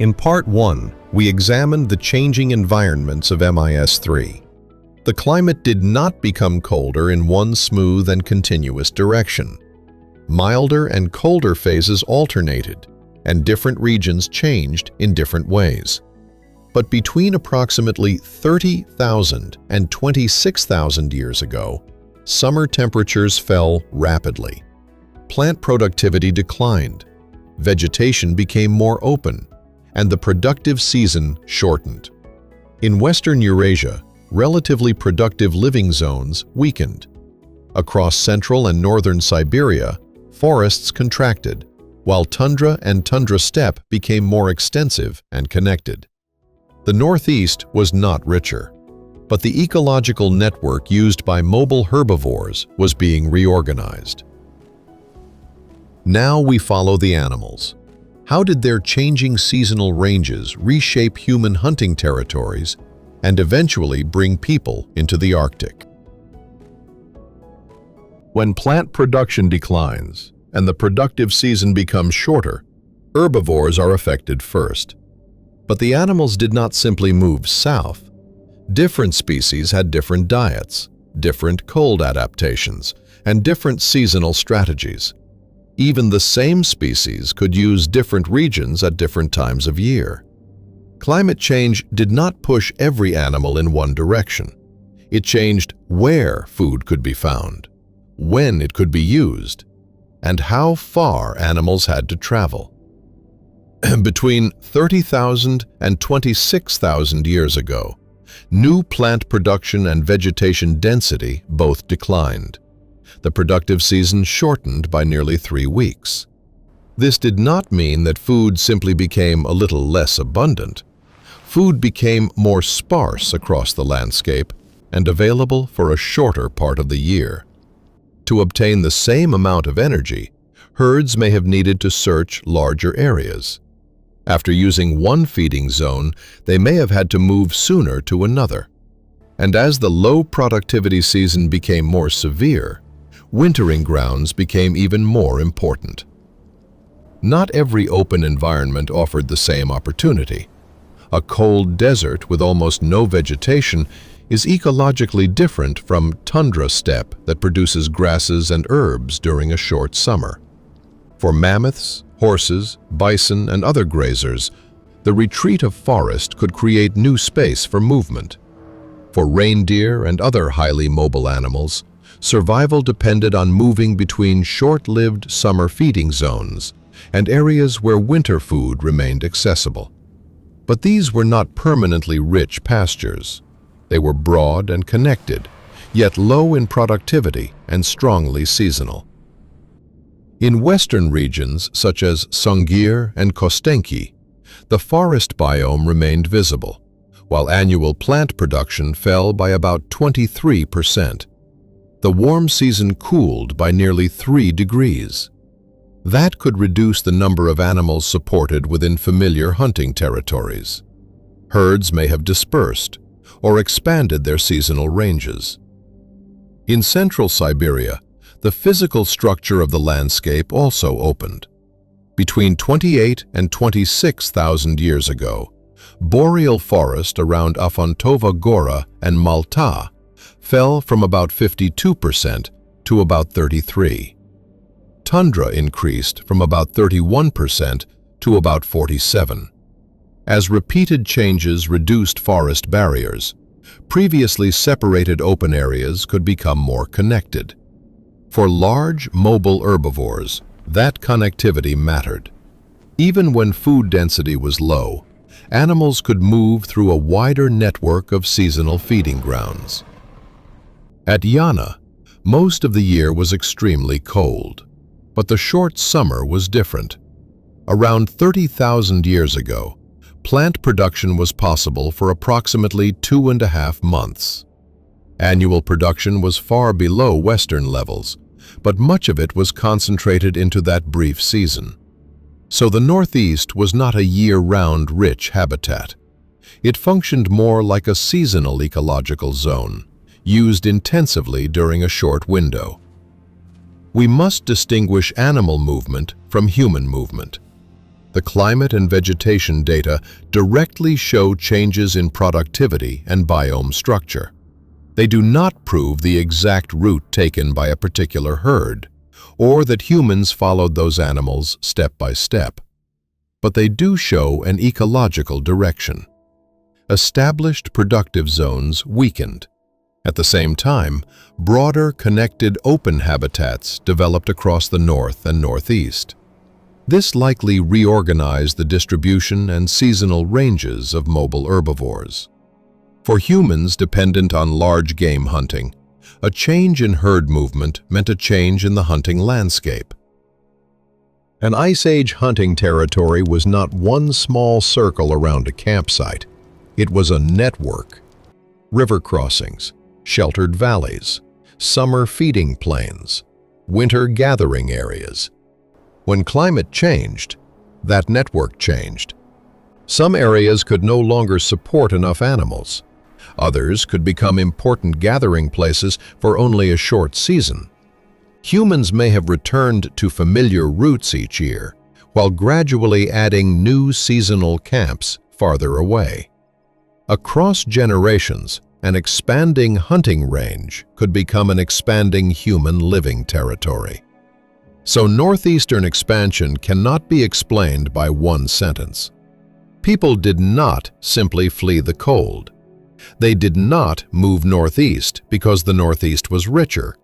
In Part 1, we examined the changing environments of MIS3. The climate did not become colder in one smooth and continuous direction. Milder and colder phases alternated, and different regions changed in different ways. But between approximately 30,000 and 26,000 years ago, summer temperatures fell rapidly. Plant productivity declined, vegetation became more open, and the productive season shortened. In western Eurasia, relatively productive living zones weakened. Across central and northern Siberia, forests contracted, while tundra and tundra-steppe became more extensive and connected. The northeast was not richer, but the ecological network used by mobile herbivores was being reorganized. Now we follow the animals. How did their changing seasonal ranges reshape human hunting territories and eventually bring people into the Arctic? When plant production declines and the productive season becomes shorter, herbivores are affected first. But the animals did not simply move south. Different species had different diets, different cold adaptations, and different seasonal strategies. Even the same species could use different regions at different times of year. Climate change did not push every animal in one direction. It changed where food could be found, when it could be used, and how far animals had to travel. Between 30,000 and 26,000 years ago, new plant production and vegetation density both declined. The productive season shortened by nearly 3 weeks. This did not mean that food simply became a little less abundant. Food became more sparse across the landscape and available for a shorter part of the year. To obtain the same amount of energy, herds may have needed to search larger areas. After using one feeding zone, they may have had to move sooner to another. And as the low productivity season became more severe, wintering grounds became even more important. Not every open environment offered the same opportunity. A cold desert with almost no vegetation is ecologically different from tundra-steppe that produces grasses and herbs during a short summer. For mammoths, horses, bison, and other grazers, the retreat of forest could create new space for movement. For reindeer and other highly mobile animals, survival depended on moving between short-lived summer feeding zones and areas where winter food remained accessible. But these were not permanently rich pastures. They were broad and connected, yet low in productivity and strongly seasonal. In western regions such as Sungir and Kostenki, the forest biome remained visible, while annual plant production fell by about 23%. The warm season cooled by nearly 3 degrees. That could reduce the number of animals supported within familiar hunting territories. Herds may have dispersed or expanded their seasonal ranges. In central Siberia, the physical structure of the landscape also opened. Between 28 and 26,000 years ago, boreal forest around Afontova Gora and Malta fell from about 52% to about 33%. Tundra increased from about 31% to about 47%. As repeated changes reduced forest barriers, previously separated open areas could become more connected. For large, mobile herbivores, that connectivity mattered. Even when food density was low, animals could move through a wider network of seasonal feeding grounds. At Yana, most of the year was extremely cold, but the short summer was different. Around 30,000 years ago, plant production was possible for approximately 2.5 months. Annual production was far below Western levels, but much of it was concentrated into that brief season. So the Northeast was not a year-round rich habitat. It functioned more like a seasonal ecological zone, used intensively during a short window. We must distinguish animal movement from human movement. The climate and vegetation data directly show changes in productivity and biome structure. They do not prove the exact route taken by a particular herd, or that humans followed those animals step by step. But they do show an ecological direction. Established productive zones weakened. At the same time, broader, connected open habitats developed across the north and northeast. This likely reorganized the distribution and seasonal ranges of mobile herbivores. For humans dependent on large game hunting, a change in herd movement meant a change in the hunting landscape. An Ice Age hunting territory was not one small circle around a campsite. It was a network. River crossings, sheltered valleys, summer feeding plains, winter gathering areas. When climate changed, that network changed. Some areas could no longer support enough animals. Others could become important gathering places for only a short season. Humans may have returned to familiar routes each year, while gradually adding new seasonal camps farther away. Across generations, an expanding hunting range could become an expanding human living territory. So northeastern expansion cannot be explained by one sentence. People did not simply flee the cold. They did not move northeast because the northeast was richer.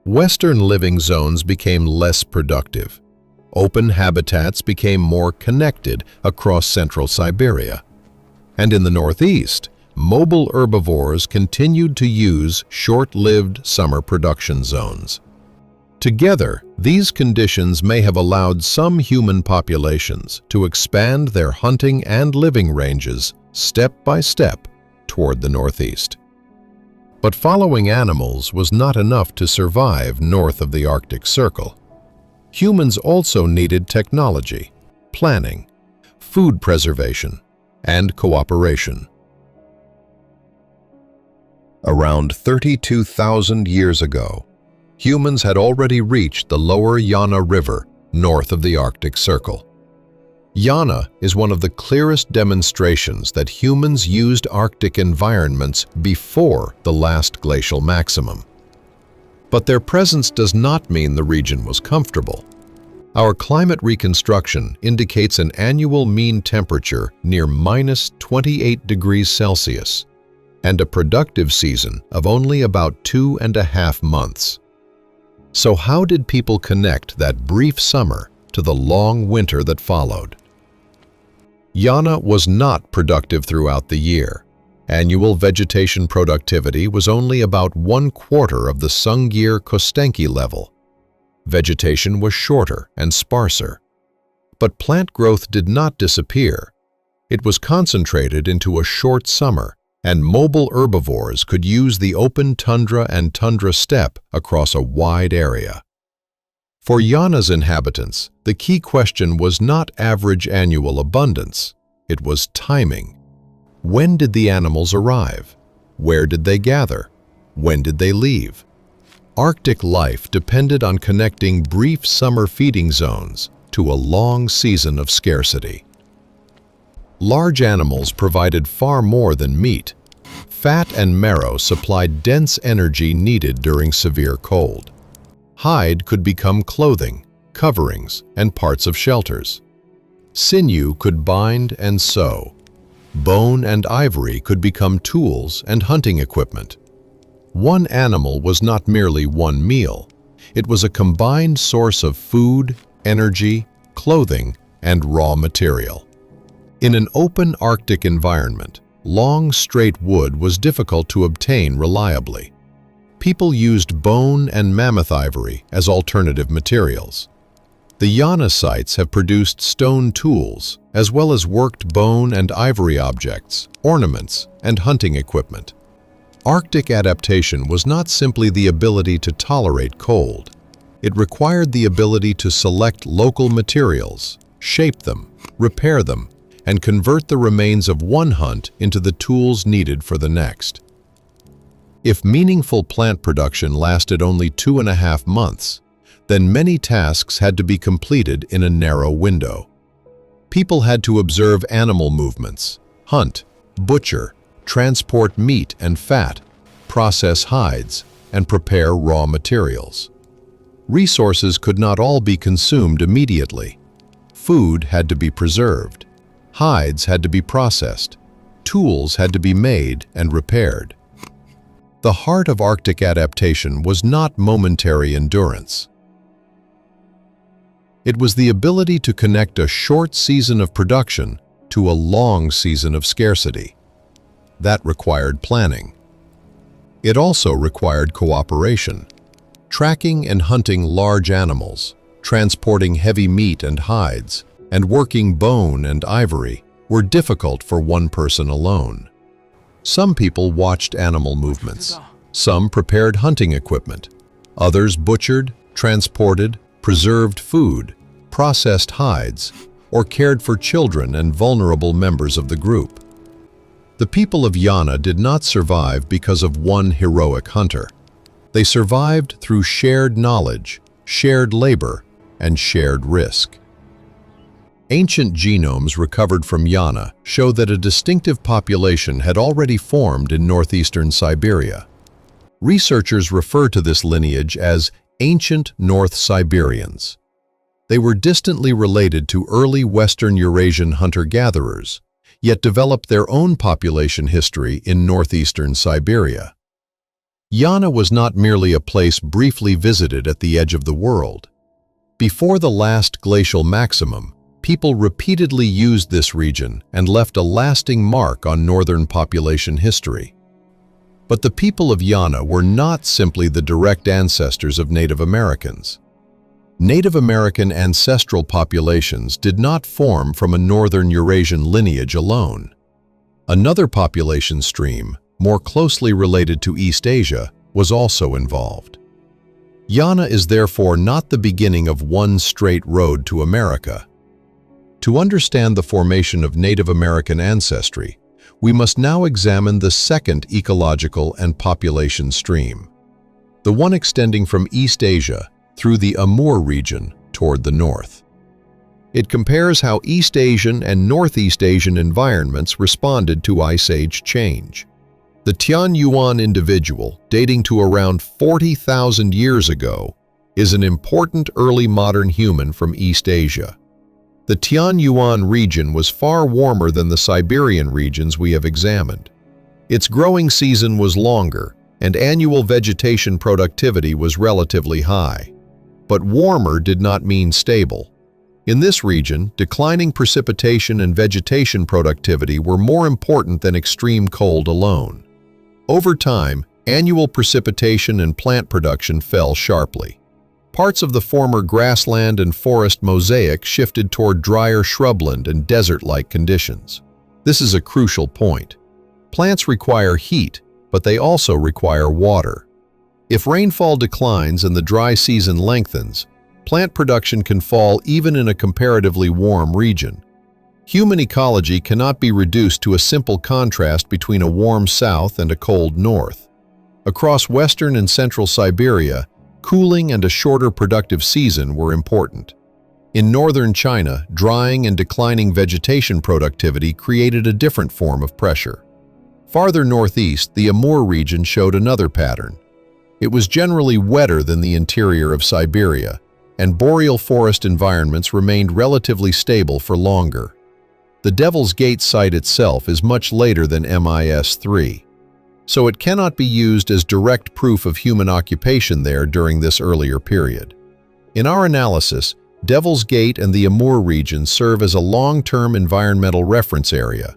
Western living zones became less productive. Open habitats became more connected across central Siberia. And in the northeast, mobile herbivores continued to use short-lived summer production zones. Together, these conditions may have allowed some human populations to expand their hunting and living ranges step by step toward the northeast. But following animals was not enough to survive north of the Arctic Circle. Humans also needed technology, planning, food preservation, and cooperation. Around 32,000 years ago, humans had already reached the lower Yana River north of the Arctic Circle. Yana is one of the clearest demonstrations that humans used Arctic environments before the last glacial maximum. But their presence does not mean the region was comfortable. Our climate reconstruction indicates an annual mean temperature near -28 degrees Celsius and a productive season of only about 2.5 months. So how did people connect that brief summer to the long winter that followed? Yana was not productive throughout the year. Annual vegetation productivity was only about 1/4 of the Sungir-Kostenki level. Vegetation was shorter and sparser. But plant growth did not disappear. It was concentrated into a short summer, and mobile herbivores could use the open tundra and tundra-steppe across a wide area. For Yana's inhabitants, the key question was not average annual abundance, it was timing. When did the animals arrive? Where did they gather? When did they leave? Arctic life depended on connecting brief summer feeding zones to a long season of scarcity. Large animals provided far more than meat. Fat and marrow supplied dense energy needed during severe cold. Hide could become clothing, coverings, and parts of shelters. Sinew could bind and sew. Bone and ivory could become tools and hunting equipment. One animal was not merely one meal. It was a combined source of food, energy, clothing, and raw material. In an open Arctic environment, long, straight wood was difficult to obtain reliably. People used bone and mammoth ivory as alternative materials. The Yana sites have produced stone tools, as well as worked bone and ivory objects, ornaments, and hunting equipment. Arctic adaptation was not simply the ability to tolerate cold. It required the ability to select local materials, shape them, repair them, and convert the remains of one hunt into the tools needed for the next. If meaningful plant production lasted only 2.5 months, then many tasks had to be completed in a narrow window. People had to observe animal movements, hunt, butcher, transport meat and fat, process hides, and prepare raw materials. Resources could not all be consumed immediately. Food had to be preserved. Hides had to be processed. Tools had to be made and repaired. The heart of Arctic adaptation was not momentary endurance. It was the ability to connect a short season of production to a long season of scarcity. That required planning. It also required cooperation. Tracking and hunting large animals, transporting heavy meat and hides, and working bone and ivory were difficult for one person alone. Some people watched animal movements. Some prepared hunting equipment. Others butchered, transported, preserved food, processed hides, or cared for children and vulnerable members of the group. The people of Yana did not survive because of one heroic hunter. They survived through shared knowledge, shared labor, and shared risk. Ancient genomes recovered from Yana show that a distinctive population had already formed in northeastern Siberia. Researchers refer to this lineage as ancient North Siberians. They were distantly related to early Western Eurasian hunter-gatherers, yet developed their own population history in northeastern Siberia. Yana was not merely a place briefly visited at the edge of the world. Before the last glacial maximum, people repeatedly used this region and left a lasting mark on northern population history. But the people of Yana were not simply the direct ancestors of Native Americans. Native American ancestral populations did not form from a northern Eurasian lineage alone. Another population stream, more closely related to East Asia, was also involved. Yana is therefore not the beginning of one straight road to America. To understand the formation of Native American ancestry, we must now examine the second ecological and population stream, the one extending from East Asia through the Amur region toward the north. It compares how East Asian and Northeast Asian environments responded to Ice Age change. The Tianyuan individual, dating to around 40,000 years ago, is an important early modern human from East Asia. The Tianyuan region was far warmer than the Siberian regions we have examined. Its growing season was longer, and annual vegetation productivity was relatively high. But warmer did not mean stable. In this region, declining precipitation and vegetation productivity were more important than extreme cold alone. Over time, annual precipitation and plant production fell sharply. Parts of the former grassland and forest mosaic shifted toward drier shrubland and desert-like conditions. This is a crucial point. Plants require heat, but they also require water. If rainfall declines and the dry season lengthens, plant production can fall even in a comparatively warm region. Human ecology cannot be reduced to a simple contrast between a warm south and a cold north. Across western and central Siberia, cooling and a shorter productive season were important. In northern China, drying and declining vegetation productivity created a different form of pressure. Farther northeast, the Amur region showed another pattern. It was generally wetter than the interior of Siberia, and boreal forest environments remained relatively stable for longer. The Devil's Gate site itself is much later than MIS-3, so it cannot be used as direct proof of human occupation there during this earlier period. In our analysis, Devil's Gate and the Amur region serve as a long-term environmental reference area.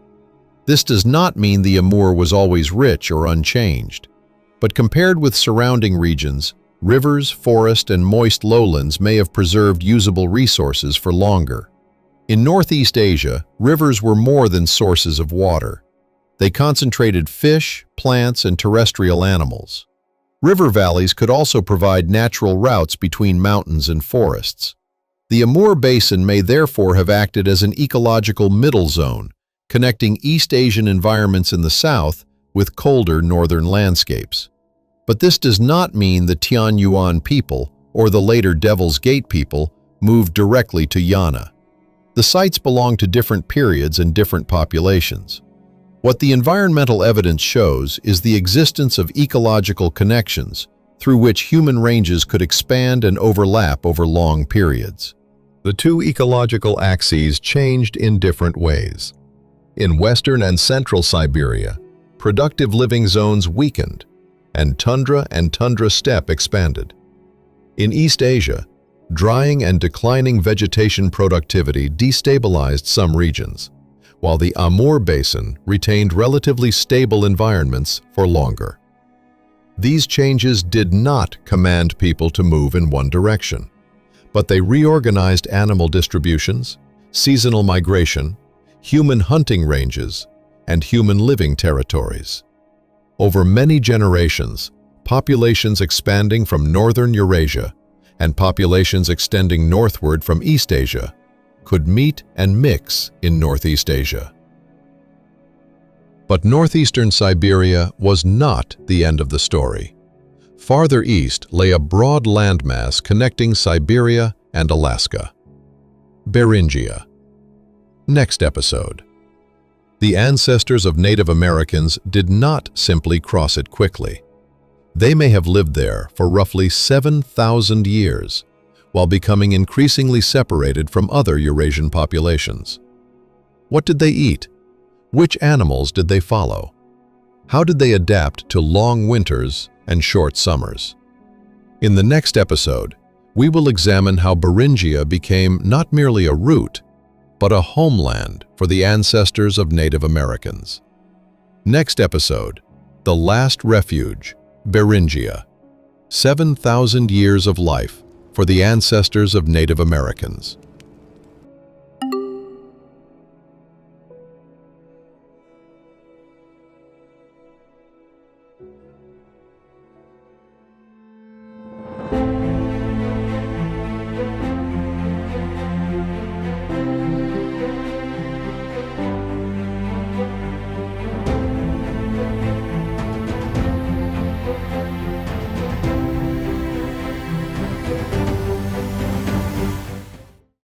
This does not mean the Amur was always rich or unchanged, but compared with surrounding regions, rivers, forest, and moist lowlands may have preserved usable resources for longer. In Northeast Asia, rivers were more than sources of water. They concentrated fish, plants, and terrestrial animals. River valleys could also provide natural routes between mountains and forests. The Amur Basin may therefore have acted as an ecological middle zone, connecting East Asian environments in the south with colder northern landscapes. But this does not mean the Tianyuan people, or the later Devil's Gate people, moved directly to Yana. The sites belong to different periods and different populations. What the environmental evidence shows is the existence of ecological connections through which human ranges could expand and overlap over long periods. The two ecological axes changed in different ways. In western and central Siberia, productive living zones weakened, and tundra-steppe expanded. In East Asia, drying and declining vegetation productivity destabilized some regions, while the Amur Basin retained relatively stable environments for longer. These changes did not command people to move in one direction, but they reorganized animal distributions, seasonal migration, human hunting ranges, and human living territories. Over many generations, populations expanding from northern Eurasia and populations extending northward from East Asia could meet and mix in Northeast Asia. But northeastern Siberia was not the end of the story. Farther east lay a broad landmass connecting Siberia and Alaska. Beringia. Next episode. The ancestors of Native Americans did not simply cross it quickly. They may have lived there for roughly 7,000 years, while becoming increasingly separated from other Eurasian populations. What did they eat? Which animals did they follow? How did they adapt to long winters and short summers? In the next episode, we will examine how Beringia became not merely a route, but a homeland for the ancestors of Native Americans. Next episode, The Last Refuge, Beringia. 7,000 years of life for the ancestors of Native Americans.